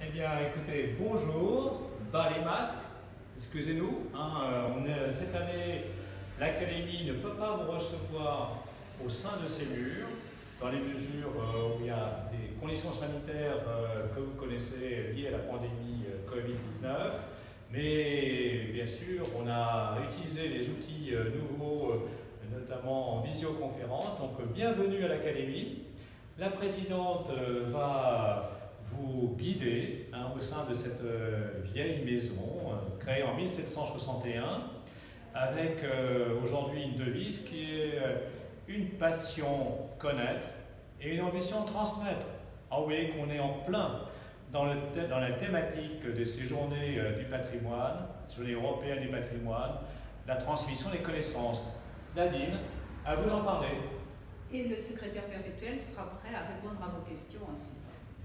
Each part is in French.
Eh bien, écoutez, bonjour, bas les masques, excusez-nous, cette année, l'Académie ne peut pas vous recevoir au sein de ses murs, dans les mesures où il y a des conditions sanitaires que vous connaissez liées à la pandémie Covid-19, mais bien sûr, on a utilisé des outils nouveaux, notamment en visioconférence, donc bienvenue à l'Académie. La présidente va vous guider au sein de cette vieille maison créée en 1761 avec aujourd'hui une devise qui est une passion connaître et une ambition transmettre. Ah, vous voyez qu'on est en plein dans la thématique de ces journées du patrimoine, journées européennes du patrimoine, la transmission des connaissances. Nadine, à vous d'en parler. Et le secrétaire perpétuel sera prêt à répondre à vos questions ensuite.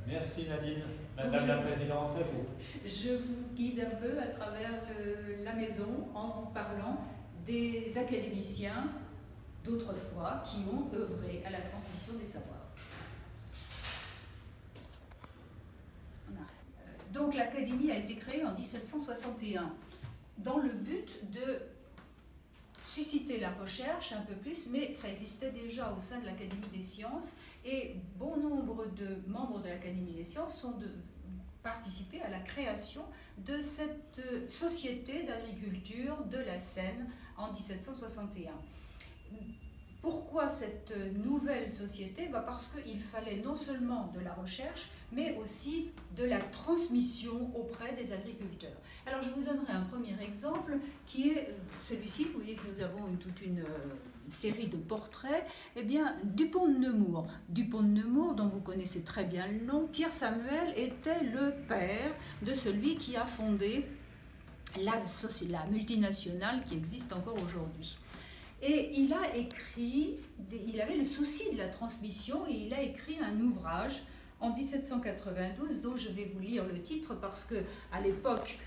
Merci Nadine. Madame la Présidente, à vous. Je vous guide un peu à travers la maison en vous parlant des académiciens d'autrefois qui ont œuvré à la transmission des savoirs. Donc l'Académie a été créée en 1761 dans le but de susciter la recherche un peu plus, mais ça existait déjà au sein de l'Académie des sciences et bon nombre de membres de l'Académie des sciences ont participé à la création de cette société d'agriculture de la Seine en 1761. Pourquoi cette nouvelle société? Parce qu'il fallait non seulement de la recherche, mais aussi de la transmission auprès des agriculteurs. Alors je vous donnerai un premier exemple qui est celui-ci. Vous voyez que nous avons toute une série de portraits. Eh bien, Dupont de Nemours. Dupont de Nemours, dont vous connaissez très bien le nom, Pierre Samuel était le père de celui qui a fondé la multinationale qui existe encore aujourd'hui. Et il a écrit, il avait le souci de la transmission et il a écrit un ouvrage en 1792 dont je vais vous lire le titre parce qu'à l'époque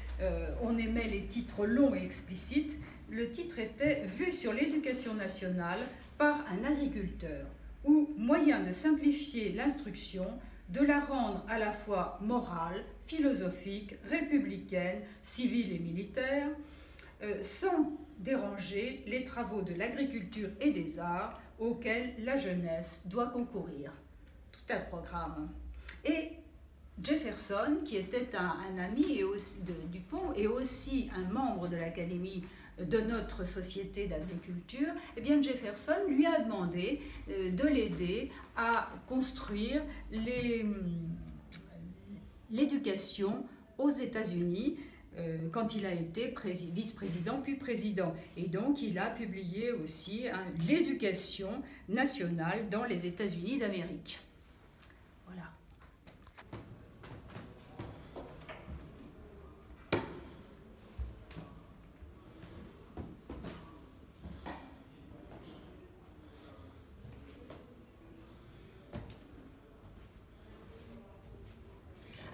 on aimait les titres longs et explicites. Le titre était « Vue sur l'éducation nationale par un agriculteur » ou « Moyen de simplifier l'instruction, de la rendre à la fois morale, philosophique, républicaine, civile et militaire, sans déranger les travaux de l'agriculture et des arts auxquels la jeunesse doit concourir. » Tout un programme. Et Jefferson, qui était un ami de Dupont et aussi un membre de l'Académie de notre société d'agriculture, eh bien Jefferson lui a demandé de l'aider à construire l'éducation aux États-Unis quand il a été vice-président puis président. Et donc il a publié aussi l'éducation nationale dans les États-Unis d'Amérique. Voilà.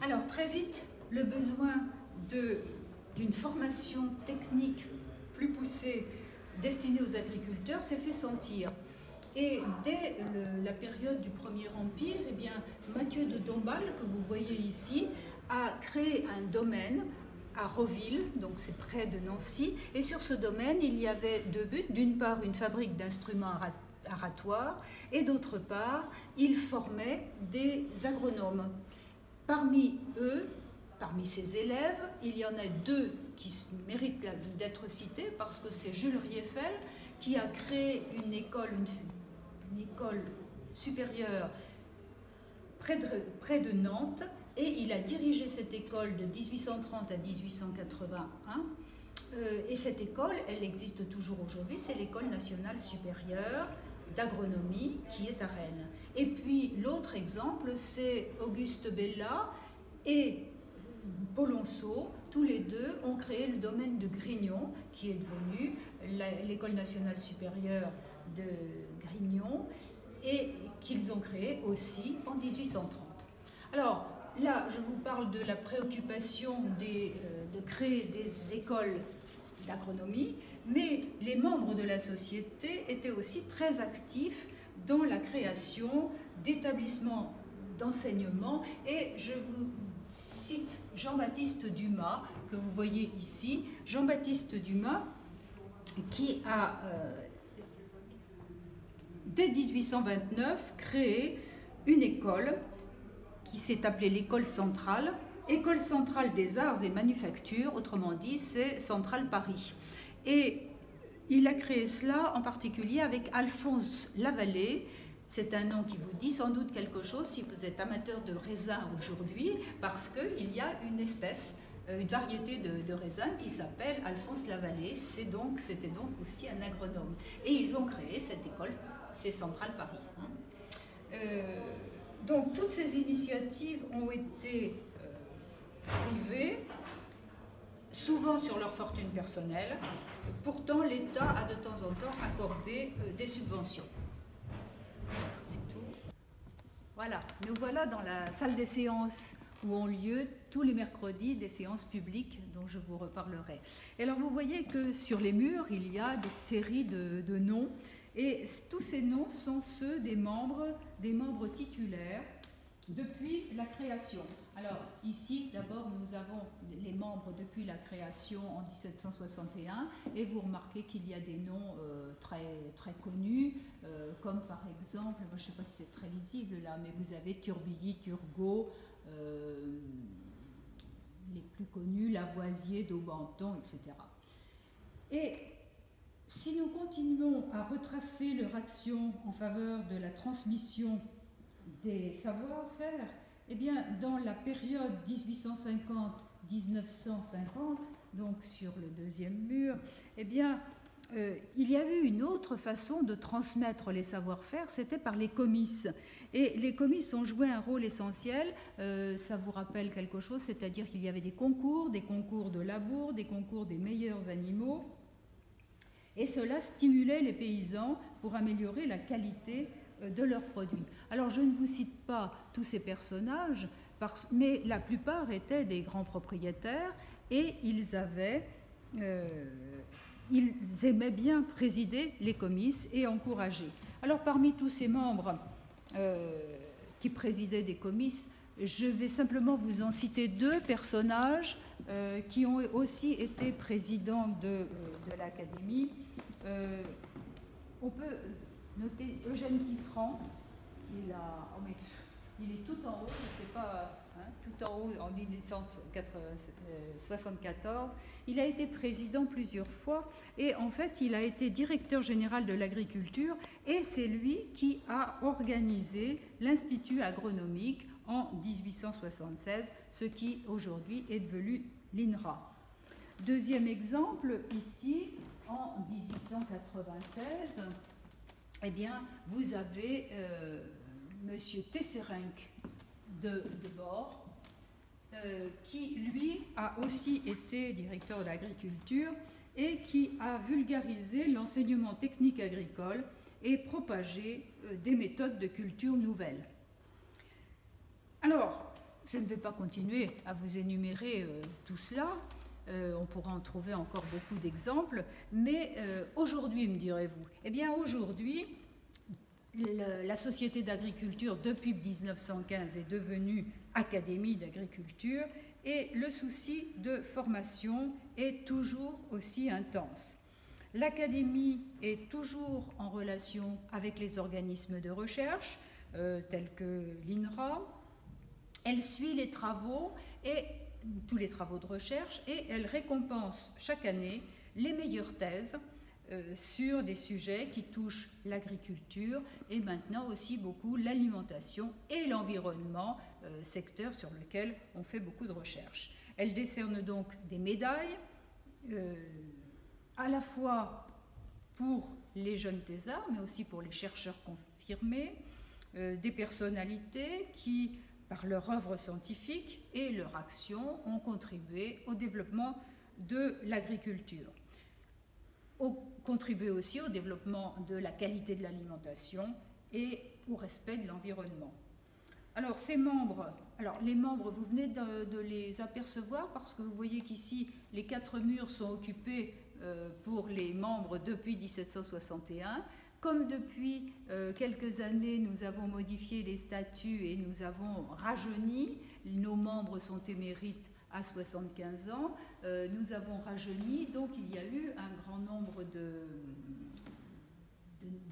Alors très vite, le besoin d'une formation technique plus poussée destinée aux agriculteurs s'est fait sentir. Et dès la période du Premier Empire, eh bien, Mathieu de Dombasle, que vous voyez ici, a créé un domaine à Roville, donc c'est près de Nancy, et sur ce domaine, il y avait deux buts. D'une part, une fabrique d'instruments aratoires, et d'autre part, il formait des agronomes. Parmi eux, parmi ses élèves, il y en a deux qui méritent d'être cités parce que c'est Jules Rieffel qui a créé une école supérieure près de Nantes et il a dirigé cette école de 1830 à 1881 et cette école, elle existe toujours aujourd'hui, c'est l'École nationale supérieure d'agronomie qui est à Rennes. Et puis l'autre exemple, c'est Auguste Bella et Polonceau, tous les deux ont créé le domaine de Grignon, qui est devenu l'École nationale supérieure de Grignon, et qu'ils ont créé aussi en 1830. Alors là, je vous parle de la préoccupation de créer des écoles d'agronomie, mais les membres de la société étaient aussi très actifs dans la création d'établissements d'enseignement, et je vous cite Jean-Baptiste Dumas, que vous voyez ici. Jean-Baptiste Dumas, qui a, dès 1829, créé une école qui s'est appelée l'École centrale, École centrale des arts et manufactures, autrement dit, c'est Centrale Paris. Et il a créé cela en particulier avec Alphonse Lavallée. C'est un nom qui vous dit sans doute quelque chose si vous êtes amateur de raisins aujourd'hui, parce qu'il y a une espèce, une variété de raisins qui s'appelle Alphonse Lavallée. C'était donc aussi un agronome. Et ils ont créé cette école, c'est Centrale Paris. Donc toutes ces initiatives ont été privées, souvent sur leur fortune personnelle. Pourtant, l'État a de temps en temps accordé des subventions. C'est tout. Voilà, nous voilà dans la salle des séances où ont lieu tous les mercredis des séances publiques dont je vous reparlerai. Et alors vous voyez que sur les murs, il y a des séries de noms, et tous ces noms sont ceux des membres titulaires depuis la création. Alors ici, d'abord, nous avons les membres depuis la création en 1761, et vous remarquez qu'il y a des noms très connus, comme par exemple, je ne sais pas si c'est très lisible là, mais vous avez Turbilly, Turgot, les plus connus, Lavoisier, Daubenton, etc. Et si nous continuons à retracer leur action en faveur de la transmission des savoir-faire, eh bien, dans la période 1850-1950, donc sur le deuxième mur, eh bien, il y a eu une autre façon de transmettre les savoir-faire, c'était par les comices. Et les comices ont joué un rôle essentiel, ça vous rappelle quelque chose, c'est-à-dire qu'il y avait des concours de labour, des concours des meilleurs animaux, et cela stimulait les paysans pour améliorer la qualité de leurs produits. Alors je ne vous cite pas tous ces personnages, mais la plupart étaient des grands propriétaires et ils aimaient bien présider les comices et encourager. Alors parmi tous ces membres qui présidaient des comices, je vais simplement vous en citer deux personnages qui ont aussi été présidents de l'Académie. On peut noter Eugène Tisserand, il est tout en haut, je ne sais pas, tout en haut en 1974. Il a été président plusieurs fois et en fait il a été directeur général de l'agriculture et c'est lui qui a organisé l'Institut agronomique en 1876, ce qui aujourd'hui est devenu l'INRA. Deuxième exemple, ici, en 1896, eh bien, vous avez Monsieur Tesserenc de Bord, qui, lui, a aussi été directeur de l'agriculture et qui a vulgarisé l'enseignement technique agricole et propagé des méthodes de culture nouvelles. Alors, je ne vais pas continuer à vous énumérer tout cela, on pourra en trouver encore beaucoup d'exemples, mais aujourd'hui, me direz-vous, eh bien aujourd'hui, la Société d'agriculture, depuis 1915, est devenue Académie d'agriculture et le souci de formation est toujours aussi intense. L'Académie est toujours en relation avec les organismes de recherche, tels que l'INRA. Elle suit les travaux et tous les travaux de recherche et elle récompense chaque année les meilleures thèses sur des sujets qui touchent l'agriculture et maintenant aussi beaucoup l'alimentation et l'environnement, secteur sur lequel on fait beaucoup de recherches. Elle décerne donc des médailles, à la fois pour les jeunes thésards, mais aussi pour les chercheurs confirmés, des personnalités qui, par leur œuvre scientifique et leur action, ont contribué au développement de l'agriculture. Ont contribué aussi au développement de la qualité de l'alimentation et au respect de l'environnement. Alors, ces membres, les membres, vous venez de les apercevoir parce que vous voyez qu'ici, les 4 murs sont occupés pour les membres depuis 1761. Comme depuis quelques années, nous avons modifié les statuts et nous avons rajeuni, nos membres sont émérites à 75 ans. Nous avons rajeuni, donc il y a eu un grand nombre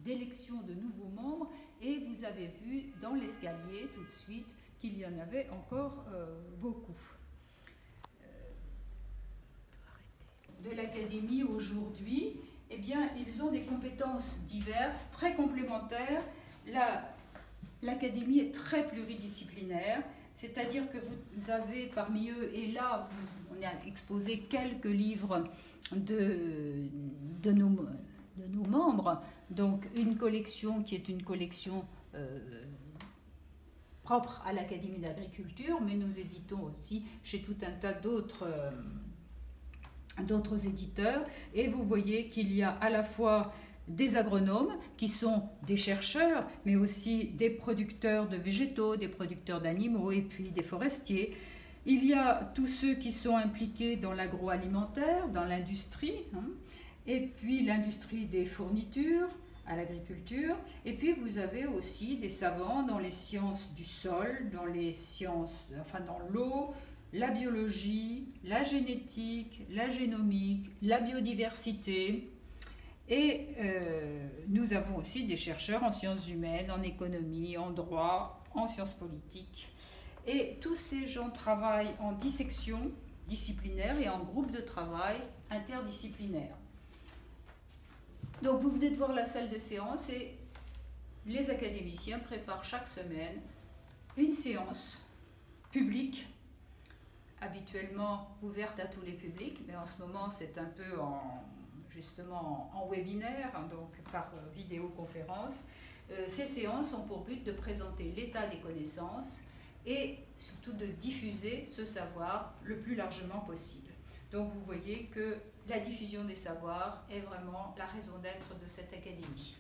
d'élections de nouveaux membres, et vous avez vu dans l'escalier tout de suite qu'il y en avait encore beaucoup. De l'Académie aujourd'hui, eh bien, ils ont des compétences diverses, très complémentaires. L'Académie est très pluridisciplinaire, c'est-à-dire que vous avez parmi eux, et là, on a exposé quelques livres de nos membres, donc une collection qui est une collection propre à l'Académie d'agriculture, mais nous éditons aussi chez tout un tas d'autres éditeurs, et vous voyez qu'il y a à la fois des agronomes qui sont des chercheurs, mais aussi des producteurs de végétaux, des producteurs d'animaux, et puis des forestiers. Il y a tous ceux qui sont impliqués dans l'agroalimentaire, dans l'industrie, et puis l'industrie des fournitures à l'agriculture, et puis vous avez aussi des savants dans les sciences du sol, dans les sciences, enfin dans l'eau, la biologie, la génétique, la génomique, la biodiversité, et nous avons aussi des chercheurs en sciences humaines, en économie, en droit, en sciences politiques. Et tous ces gens travaillent en dissection disciplinaire et en groupe de travail interdisciplinaire. Donc vous venez de voir la salle de séance, et les académiciens préparent chaque semaine une séance publique, habituellement ouverte à tous les publics, mais en ce moment c'est un peu justement en webinaire, donc par vidéoconférence. Ces séances ont pour but de présenter l'état des connaissances et surtout de diffuser ce savoir le plus largement possible. Donc vous voyez que la diffusion des savoirs est vraiment la raison d'être de cette académie.